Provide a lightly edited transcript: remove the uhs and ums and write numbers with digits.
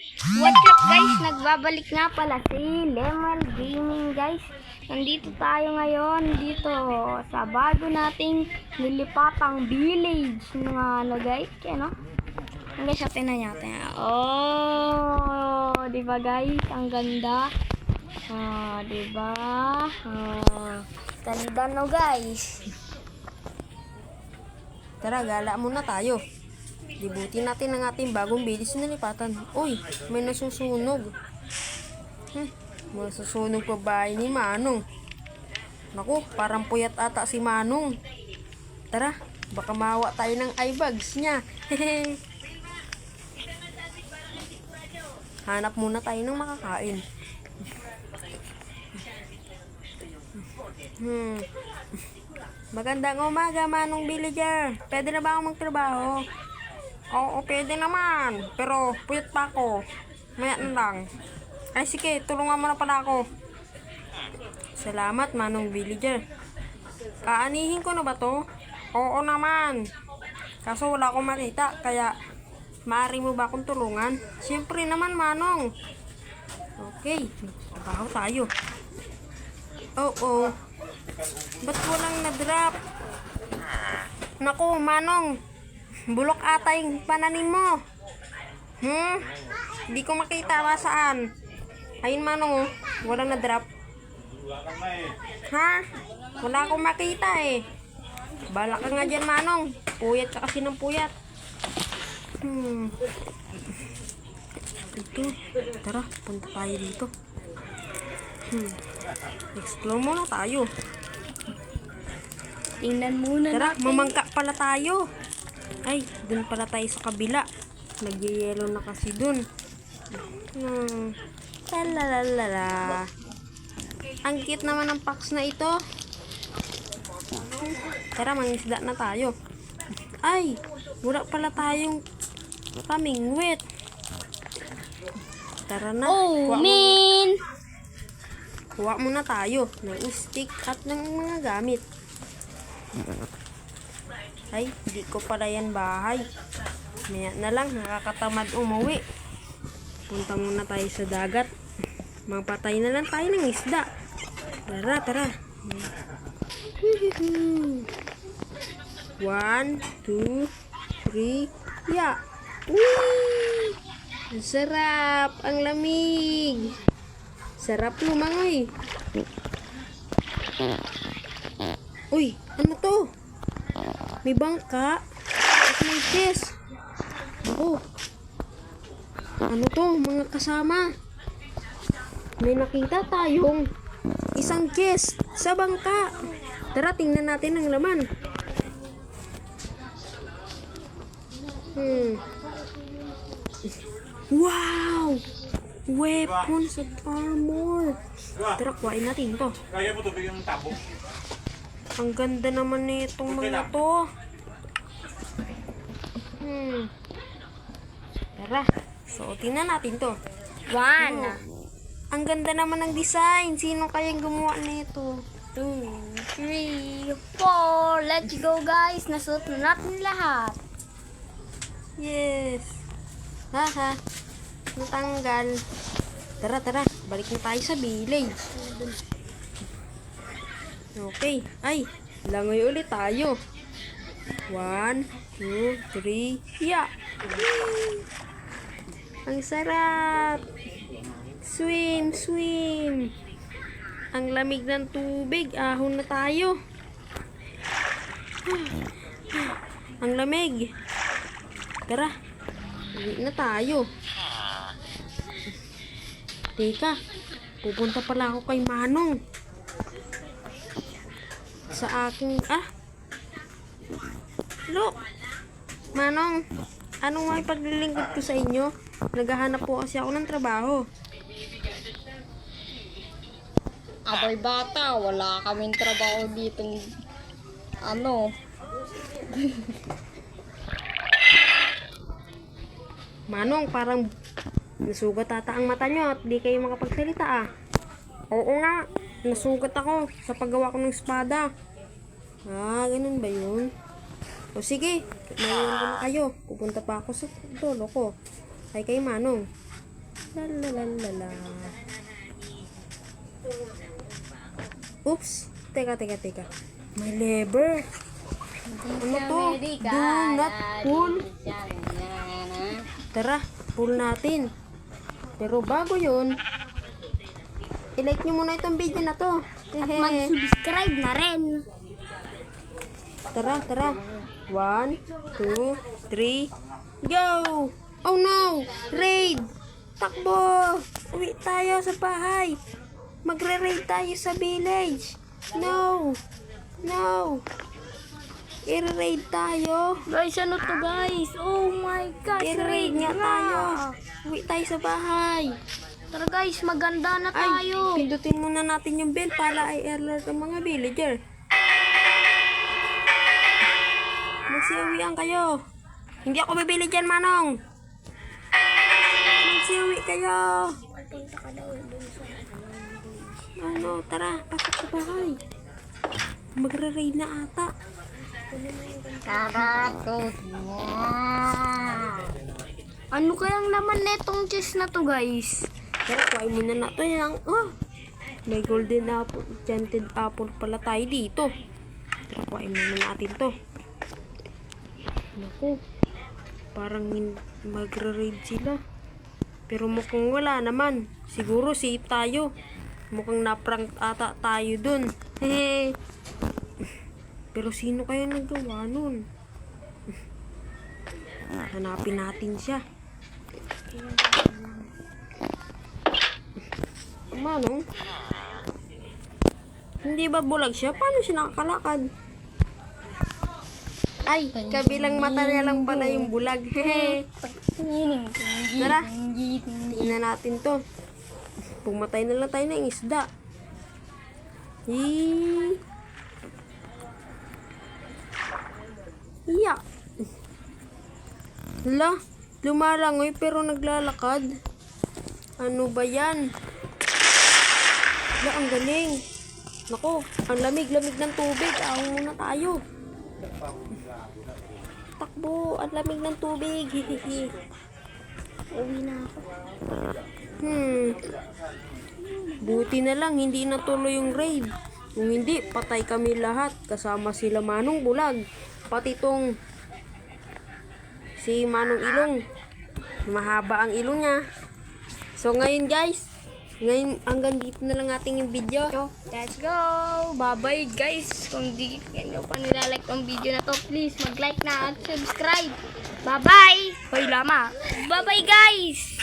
What's up guys? Nagbabalik nga pala si Lemon Gaming guys. Nandito tayo ngayon dito sa bago nating nilipatang village mga ano guys. Ano? Ang guys, tingnan natin. Oh, di ba guys? Ang ganda. Di ba? Ganda no guys. Tara, gala muna tayo. Libutin natin ang ating bagong village na nilipatan. Uy, may nasusunog. Masusunog pa bahay ni Manong. Naku, parang puyat ata si Manong. Tara, baka mawa tayo ng eye bags niya. Hanap muna tayo ng makakain. Magandang umaga, Manong Villager. Pwede na ba akong magtrabaho? Oo, pwede naman. Pero puyat pa ako. Maya na lang. Ay sige, tulungan mo na pala ako. Salamat, Manong Villager. Kaanihin ko na ba to? Oo naman. Kaso wala akong makita, kaya maaari mo ba akong tulungan? Siyempre naman, Manong. Okay, trabaho tayo. Oo. Ba't walang na-drop? Naku, Manong. Bulok ata yung pananim mo. Hindi ko makita saan. Ayun, Manong, walang na-drop. Ha? Wala akong makita eh. Bala ka nga dyan, Manong. Puyat ka kasi ng puyat. Ito. Tara, punta tayo dito. Explore muna tayo. Tingnan muna Tara, natin. mamangka pala tayo. Ay, dun pala tayo sa kabila. Nagyayelo na kasi dun. Talalala. Ang cute naman ng packs na ito. Tara, mangisda na tayo. Ay, wala pala tayong pamingwit. Tara na. Kuha muna tayo ng stick at ng mga gamit. Ay, di ko pala yan bahay. Maya na lang, nakakatamad umuwi. Punta muna tayo sa dagat. Magpatay na lang tayo ng isda. Tara, tara. 1, 2, 3, ya! Whee! Ang sarap! Ang lamig! Sarap lumangoy. Uy, ano to? May bangka at may chest. Oh. Ano to, mga kasama? May nakita tayong isang chest sa bangka. Tara, tingnan natin ang laman. Wow! Weapons of armor. Tara, kuhain natin to. Kaya mo to bigyan ng tabong. Ang ganda naman nitong mga to. Tara, suotin na natin to. 1, Ang ganda naman ng design. Sino kayang gumawa nito? 2, 3, 4. Let's go guys. Nasuot na natin lahat. Yes. Haha. Natanggal. Tara, tara. Balik na tayo sa village. Okay. Ay, langoy ulit tayo. 1, 2, 3, ya! Ang sarap! Swim, swim! Ang lamig ng tubig. Ahon na tayo. Ang lamig. Tara, uwi na tayo. Teka, pupunta pala ako kay Manong. Sa aking, look, Manong, anong may paglilingkod ko sa inyo? Naghahanap po kasi ako ng trabaho. Abay bata, wala kaming trabaho dito. Ano? Manong, parang nasugat ata ang mata nyo at di kayo makapagsalita Oo nga, nasugat ako sa paggawa ko ng espada. Ganun ba yun? O sige, mayroon ko na kayo. Pupunta pa ako sa lolo ko. Kay Manong. Lalalala. Oops. Teka. May lever. Ano to? Do not pull. Tara, pull natin. Pero bago yun, i-like nyo muna itong video na to. At mag-subscribe na rin. Tara. 1, 2, 3, go! Oh no! Raid! Takbo! Uwi tayo sa bahay. Magre-raid tayo sa village. No! I-raid tayo. Guys, ano to guys? Oh my gosh, I-raid nga tayo. Uwi tayo sa bahay. Tara guys, maganda na Ay, tayo. pindutin muna natin yung bell para i-alert ang mga villager. Magsiuwian kayo. Hindi ako bibili dyan, Manong. Magsiuwi kayo. Ano, tara, pasok sa bahay. Magre-raid na ata. Ano kayang laman netong chest na to guys? Tara, kuhain muna natin yung, may golden apple, enchanted apple pala tayo dito. Tara, kuhain muna natin to. Naku, parang magre-raid sila. Pero mukhang wala naman. Siguro safe tayo. Mukhang naprank ata tayo dun. Hehe. Pero sino kaya nagawa nun? Hanapin natin siya. Manong? Hindi ba bulag siya? Paano siya nakakalakad? Ay, kabilang mata niya lang pala yung bulag. Hehe. Tara, tingnan natin to. Pumatay na lang tayo ng isda. Iyak. Hala, lumalangoy pero naglalakad. Ano ba yan? Hala, ang galing. Nako, ang lamig-lamig ng tubig. Ahon muna tayo. Takbo, ang lamig ng tubig. Hihihi. Uwi na ako. Buti na lang, hindi natuloy yung raid. Kung hindi, patay kami lahat. Kasama sila Manong Bulag. Pati tong si Manong Ilong. Mahaba ang ilong niya. So ngayon guys, hanggang dito na lang ating yung video. Let's go! Bye-bye guys! Kung di nyo pa nilalike ang video na to, please mag-like na at subscribe. Bye-bye! Hoy lama! Bye-bye guys!